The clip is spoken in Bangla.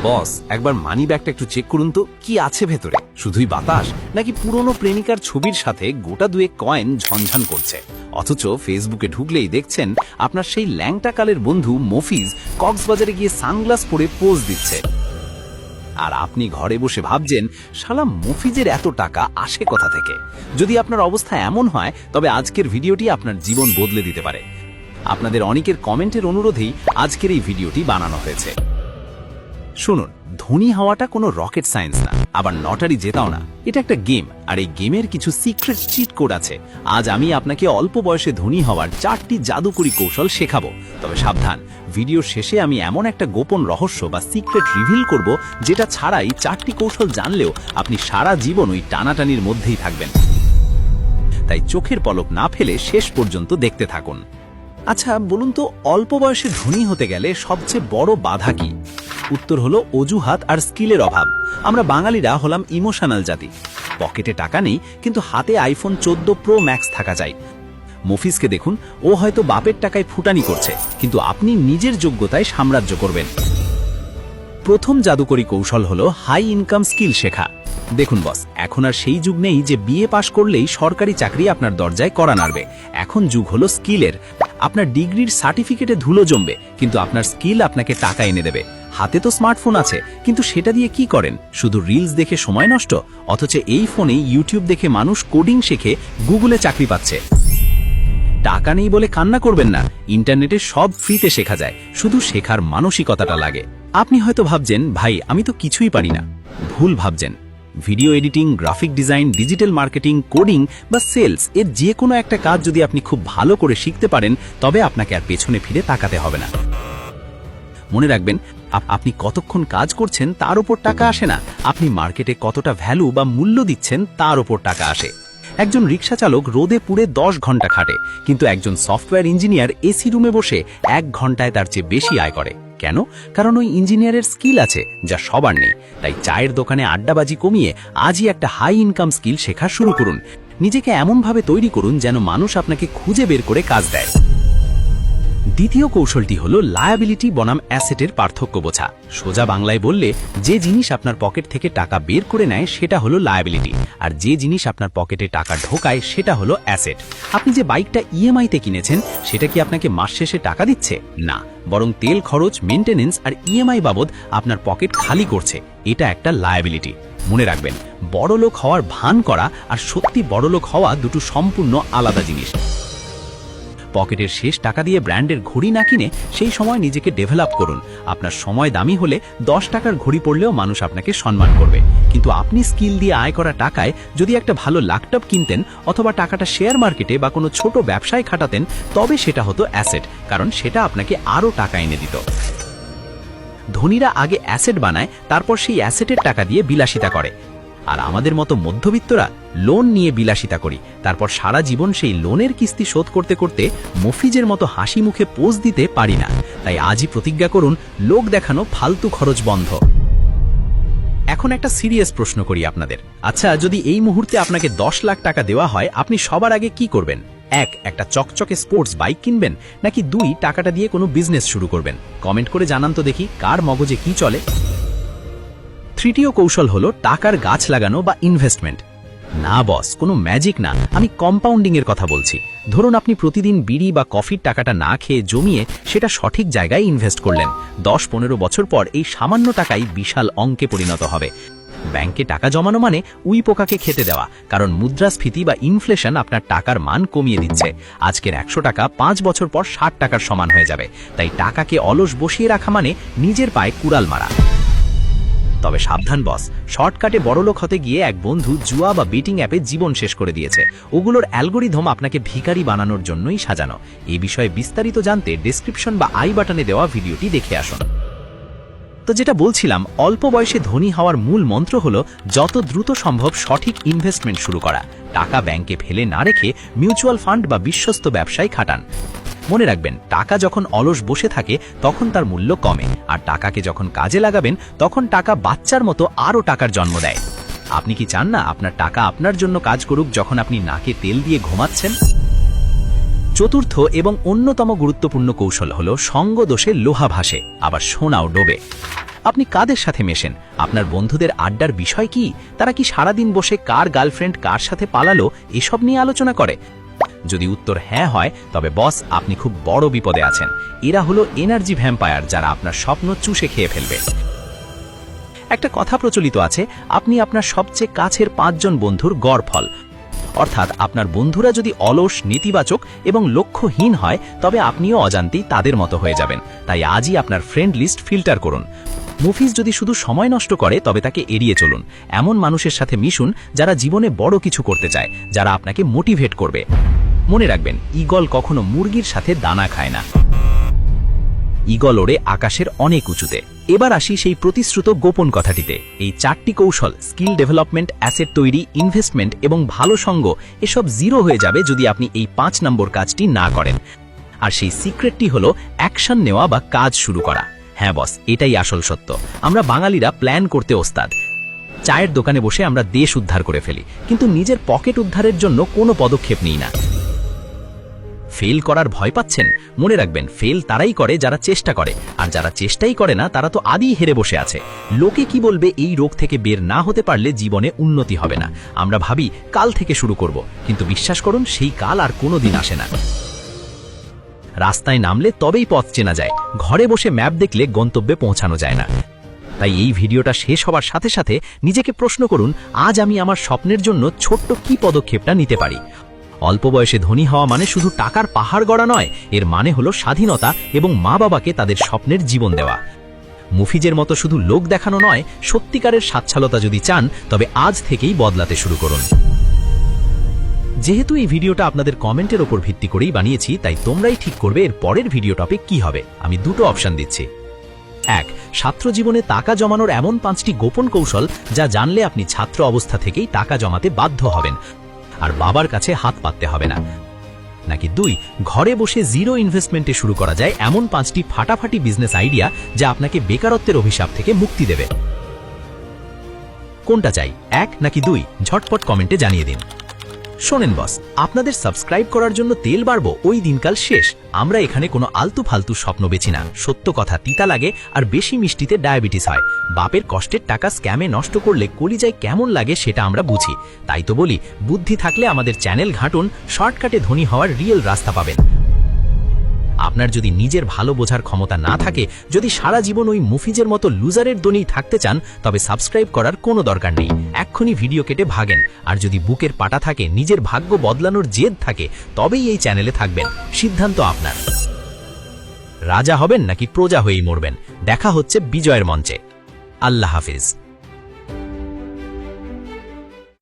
বস, একবার মানি ব্যাগটা একটু চেক করুন তো, কি আছে ভেতরে? শুধুই বাতাস, নাকি পুরনো প্রেমিকার ছবির সাথে গোটা দুয়েক কয়েন ঝনঝন করছে? অথচ ফেসবুকে ঢুকলেই দেখছেন আপনার সেই ল্যাংটা কালের বন্ধু মফিজ কক্সবাজারে গিয়ে সানগ্লাস পরে পোজ দিচ্ছে। আর আপনি ঘরে বসে ভাবছেন, শালা মফিজের এত টাকা আসে কোথা থেকে? যদি আপনার অবস্থা এমন হয়, তবে আজকের ভিডিওটি আপনার জীবন বদলে দিতে পারে। আপনাদের অনেকের কমেন্টের অনুরোধেই আজকের এই ভিডিওটি বানানো হয়েছে। শুনুন, ধনী হওয়াটা কোনো রকেট সায়েন্স না, আবার লটারি জেতাও না। এটা একটা গেম, আর এই গেমের কিছু সিক্রেট চিট কোড আছে। আজ আমি আপনাকে অল্প বয়সে ধনী হওয়ার 4টি জাদুকরি কৌশল শেখাবো। তবে সাবধান, ভিডিওর শেষে আমি এমন একটা গোপন রহস্য বা সিক্রেট রিভিল করব, যেটা ছাড়াই 4টি কৌশল জানলেও আপনি সারা জীবন ওই টানাটানির মধ্যেই থাকবেন। তাই চোখের পলক না ফেলে শেষ পর্যন্ত দেখতে থাকুন। আচ্ছা বলুন তো, অল্প বয়সে ধনী হতে গেলে সবচেয়ে বড় বাধা কি? উত্তর হলো অজুহাত আর স্কিলের অভাব। আমরা বাঙালিরা হলাম ইমোশনাল জাতি। পকেটে টাকা নেই, কিন্তু হাতে আইফোন 14 প্রো ম্যাক্স থাকা চাই। মফিজকে দেখুন, ও হয়তো বাপের টাকায় ফুটানি করছে, কিন্তু আপনি নিজের যোগ্যতায় সাম্রাজ্য করবেন। প্রথম জাদুকরি কৌশল হলো হাই ইনকাম স্কিল শেখা। দেখুন বস, এখন আর সেই যুগ নেই যে বিএ পাশ করলেই সরকারি চাকরি আপনার দরজায় কড়া নাড়বে। এখন যুগ হলো স্কিলের। আপনার ডিগ্রির সার্টিফিকেটে ধুলো জমবে, কিন্তু আপনার স্কিল আপনাকে টাকা এনে দেবে। হাতে তো স্মার্টফোন আছে, কিন্তু সেটা দিয়ে কি করেন? শুধু রিলস দেখে সময় নষ্ট। অথচ এই ফোনে ইউটিউব দেখে মানুষ কোডিং শেখে, গুগলে চাকরি পাচ্ছে। টাকা নেই বলে কান্না করবেন না, ইন্টারনেটে সব ফ্রিতে শেখা যায়, শুধু শেখার মানসিকতাটা লাগে। আপনি হয়তো ভাবছেন, ভাই আমি তো কিছুই পারি না। ভুল ভাবছেন। Video editing, graphic design, digital marketing, coding বা সেলস, এর যে কোনো একটা কাজ যদি আপনি খুব ভালো করে শিখতে পারেন, তবে আপনাকে আর পেছনে ফিরে তাকাতে হবে না। মনে রাখবেন, আপনি কতক্ষণ কাজ করছেন তার উপর টাকা আসে না, আপনি মার্কেটে কতটা ভ্যালু বা মূল্য দিচ্ছেন তার উপর টাকা আসে। একজন রিক্সা চালক রোদে পুড়ে 10 ঘন্টা খাটে, কিন্তু একজন সফটওয়্যার ইঞ্জিনিয়ার এসি রুমে বসে 1 ঘন্টায় তার চেয়ে বেশি আয় করে। কেন? কারণ ওই ইঞ্জিনিয়ারের স্কিল আছে, যা সবার নেই। তাই চায়ের দোকানে আড্ডাবাজি কমিয়ে আজই একটা হাই ইনকাম স্কিল শেখা শুরু করুন। নিজেকে এমনভাবে তৈরি করুন যেন মানুষ আপনাকে খুঁজে বের করে কাজ দেয়। দ্বিতীয় কৌশলটি হলো লায়াবিলিটি বনাম অ্যাসেটের পার্থক্য বোঝা। সোজা বাংলায় বললে, যে জিনিস আপনার পকেট থেকে টাকা বের করে নেয় সেটা হলো লায়াবিলিটি, আর যে জিনিস আপনার পকেটে টাকা ঢোকায় সেটা হলো অ্যাসেট। আপনি যে বাইকটা ইএমআইতে কিনেছেন, সেটা কি আপনাকে মাস শেষে টাকা দিচ্ছে? না, বরং তেল খরচ, মেইনটেনেন্স আর ইএমআই বাবদ আপনার পকেট খালি করছে। এটা একটা লায়াবিলিটি। মনে রাখবেন, বড়লোক হওয়ার ভান করা আর সত্যি বড়লোক হওয়া দুটো সম্পূর্ণ আলাদা জিনিস। পকেটের শেষ টাকা দিয়ে ব্র্যান্ডের ঘড়ি না কিনে সেই সময় নিজেকে ডেভেলপ করুন। আপনার সময় দামি হলে 10 টাকার ঘড়ি পড়লেও মানুষ আপনাকে সম্মান করবে। কিন্তু আপনি স্কিল দিয়ে আয় করা টাকায় যদি একটা ভালো ল্যাপটপ কিনতেন, অথবা টাকাটা শেয়ার মার্কেটে বা কোনো ছোট ব্যবসায় খাটাতেন, তবে সেটা হতো অ্যাসেট, কারণ সেটা আপনাকে আরও টাকা এনে দিত। ধনীরা আগে অ্যাসেট বানায়, তারপর সেই অ্যাসেটের টাকা দিয়ে বিলাসিতা করে। আর আমাদের মতো মধ্যবিত্তরা লোন নিয়ে বিলাসিতা করি, তারপর সারা জীবন সেই লোনের কিস্তি শোধ করতে করতে মফিজের মতো হাসি মুখে পোজ দিতে পারি না। তাই আজই প্রতিজ্ঞা করুন, লোক দেখানো ফালতু খরচ বন্ধ। এখন একটা সিরিয়াস প্রশ্ন করি আপনাদের। আচ্ছা, যদি এই মুহূর্তে আপনাকে 10 লাখ টাকা দেওয়া হয়, আপনি সবার আগে কি করবেন? 1, একটা চকচকে স্পোর্টস বাইক কিনবেন, নাকি 2, টাকাটা দিয়ে কোনো বিজনেস শুরু করবেন? কমেন্ট করে জানান তো দেখি, কার মগজে কি চলে। তৃতীয় কৌশল হলো টাকার গাছ লাগানো বা ইনভেস্টমেন্ট। না বস, কোনো ম্যাজিক না, আমি কম্পাউন্ডিং এর কথা বলছি। ধরুন আপনি প্রতিদিন বিড়ি বা কফির টাকাটা না খেয়ে জমিয়ে সেটা সঠিক জায়গায় ইনভেস্ট করলেন। 10-15 বছর পর এই সামান্য টাকাই বিশাল অঙ্কে পরিণত হবে। ব্যাংকে টাকা জমানো মানে উই পোকাকে খেতে দেওয়া, কারণ মুদ্রাস্ফীতি বা ইনফ্লেশন আপনার টাকার মান কমিয়ে দিচ্ছে। আজকের 100 টাকা 5 বছর পর 60 টাকার সমান হয়ে যাবে। তাই টাকাকে অলস বসিয়ে রাখা মানে নিজের পায়ে কুড়াল মারা। তবে সাবধান বস, শর্টকাটে বড়লোক হতে গিয়ে এক বন্ধু জুয়া বা বেটিং অ্যাপে জীবন শেষ করে দিয়েছে। ওগুলোর অ্যালগোরিদম আপনাকে ভিখারি বানানোর জন্যই সাজানো। এই বিষয়ে বিস্তারিত জানতে ডেসক্রিপশন বা আই বাটনে দেওয়া ভিডিওটি দেখে আসুন। তো যেটা বলছিলাম, অল্প বয়সে ধনী হওয়ার মূল মন্ত্র হলো যত দ্রুত সম্ভব সঠিক ইনভেস্টমেন্ট শুরু করা। টাকা ব্যাংকে ফেলে না রেখে মিউচুয়াল ফান্ড বা বিশ্বস্ত ব্যবসায় খাটান। মনে রাখবেন, টাকা যখন অলস বসে থাকে তখন তার মূল্য কমে, আর টাকাকে যখন কাজে লাগাবেন তখন টাকা বাচ্চার মতো আরও টাকার জন্ম দেয়। আপনি কি চান না আপনার টাকা আপনার জন্য কাজ করুক যখন আপনি নাকে তেল দিয়ে ঘুমাচ্ছেন? চতুর্থ এবং অন্যতম গুরুত্বপূর্ণ কৌশল হলো সঙ্গ দোষে লোহা ভাসে, আবার সোনাও ডোবে। আপনি কাদের সাথে মেশেন, আপনার বন্ধুদের আড্ডার বিষয় কি, তারা কি সারাদিন বসে কার গার্লফ্রেন্ড কার সাথে পালালো এসব নিয়ে আলোচনা করে? যদি উত্তর হ্যাঁ হয়, তবে বস আপনি খুব বড় বিপদে আছেন। এরা হলো এনার্জি ভ্যাম্পায়ার, যারা আপনার স্বপ্ন চুষে খেয়ে ফেলবে। একটা কথা প্রচলিত আছে, আপনি আপনার সবচেয়ে কাছের 5 জন বন্ধুর গড় ফল। অর্থাৎ আপনার বন্ধুরা যদি অলস, নেতিবাচক এবং লক্ষ্যহীন হয়, তবে আপনিও অজান্তেই তাদের মতো হয়ে যাবেন। তাই আজই আপনার ফ্রেন্ড লিস্ট ফিল্টার করুন। মুফিজ যদি শুধু সময় নষ্ট করে, তবে তাকে এড়িয়ে চলুন। এমন মানুষের সাথে মিশুন যারা জীবনে বড় কিছু করতে চায়, যারা আপনাকে মোটিভেট করবে। মনে রাখবেন, ঈগল কখনো মুরগির সাথে দানা খায় না। ঈগল ওড়ে আকাশের অনেক উঁচুতে। এবার আসি সেই প্রতিশ্রুত গোপন কথাটিতে। এই 4টি কৌশল, স্কিল ডেভেলপমেন্ট, অ্যাসেট তৈরি, ইনভেস্টমেন্ট এবং ভালো সঙ্গ, এসব জিরো হয়ে যাবে যদি আপনি এই 5 নম্বর কাজটি না করেন। আর সেই সিক্রেটটি হলো অ্যাকশন নেওয়া বা কাজ শুরু করা। হ্যাঁ বস, এটাই আসল সত্য। আমরা বাঙালিরা প্ল্যান করতে ওস্তাদ। চায়ের দোকানে বসে আমরা দেশ উদ্ধার করে ফেলি, কিন্তু নিজের পকেট উদ্ধারের জন্য কোনো পদক্ষেপ নিই না। ফেল করার ভয় পাচ্ছেন? মনে রাখবেন, ফেল তারাই করে যারা চেষ্টা করে, আর যারা চেষ্টাই করে না তারা তো আদিই হেরে বসে আছে। লোকে কি বলবে এই রোগ থেকে বের না হতে পারলে জীবনে উন্নতি হবে না। আমরা ভাবি কাল থেকে শুরু করব, কিন্তু বিশ্বাস করুন সেই কাল আর কোনোদিন আসে না। রাস্তায় নামলে তবেই পথ চেনা যায়, ঘরে বসে ম্যাপ দেখলে গন্তব্যে পৌঁছানো যায় না। তাই এই ভিডিওটা শেষ হবার সাথে সাথে নিজেকে প্রশ্ন করুন, আজ আমি আমার স্বপ্নের জন্য ছোট্ট কি পদক্ষেপটা নিতে পারি। অল্প বয়সে ধনী হওয়া মানে শুধু টাকার পাহাড় গড়া নয়, এর মানে হলো স্বাধীনতা এবং মা বাবাকে তাদের স্বপ্নের জীবন দেওয়া। মুফিজের মতো শুধু লোক দেখানো নয়, সত্যিকারের স্বাচ্ছলতা যদি চান, তবে আজ থেকেই বদলাতে শুরু করুন। যেহেতু এই ভিডিওটা আপনাদের কমেন্টের ওপর ভিত্তি করেই বানিয়েছি, তাই তোমরাই ঠিক করবে এর পরের ভিডিও টপিক কি হবে। আমি দুটো অপশন দিচ্ছি। 1. ছাত্র জীবনে টাকা জমানোর এমন 5টি গোপন কৌশল, যা জানলে আপনি ছাত্র অবস্থা থেকেই টাকা জমাতে বাধ্য হবেন, আর বাবার কাছে হাত পাততে হবে না। নাকি 2. ঘরে বসে জিরো ইনভেস্টমেন্টে শুরু করা যায় এমন 5টি ফাটাফাটি বিজনেস আইডিয়া, যা আপনাকে বেকারত্বের অভিশাপ থেকে মুক্তি দেবে। কোনটা চাই, 1 নাকি 2? ঝটপট কমেন্টে জানিয়ে দিন। শোনেন বস, আপনাদের সাবস্ক্রাইব করার জন্য তেল বাড়বো ওই দিনকাল শেষ। আমরা এখানে কোনো আলতু ফালতু স্বপ্ন বেছি না। সত্য কথা তিতা লাগে, আর বেশি মিষ্টিতে ডায়াবেটিস হয়। বাপের কষ্টের টাকা স্ক্যামে নষ্ট করলে কলিজায় কেমন লাগে সেটা আমরা বুঝি। তাই তো বলি, বুদ্ধি থাকলে আমাদের চ্যানেল ঘাঁটুন, শর্টকাটে ধনী হওয়ার রিয়েল রাস্তা পাবেন। আপনার যদি নিজের ভালো বোঝার ক্ষমতা না থাকে, যদি সারা জীবন ওই মুফিজের মতো লুজারের দনেই থাকতে চান, তবে সাবস্ক্রাইব করার কোনো দরকার নেই। এক্ষুনি ভিডিও কেটে ভাগেন। আর যদি বুকের পাটা থাকে, নিজের ভাগ্য বদলানোর জেদ থাকে, তবেই এই চ্যানেলে থাকবেন। সিদ্ধান্ত আপনার। রাজা হবেন নাকি প্রজা হয়েই মরবেন? দেখা হচ্ছে বিজয়ের মঞ্চে। আল্লাহ হাফেজ।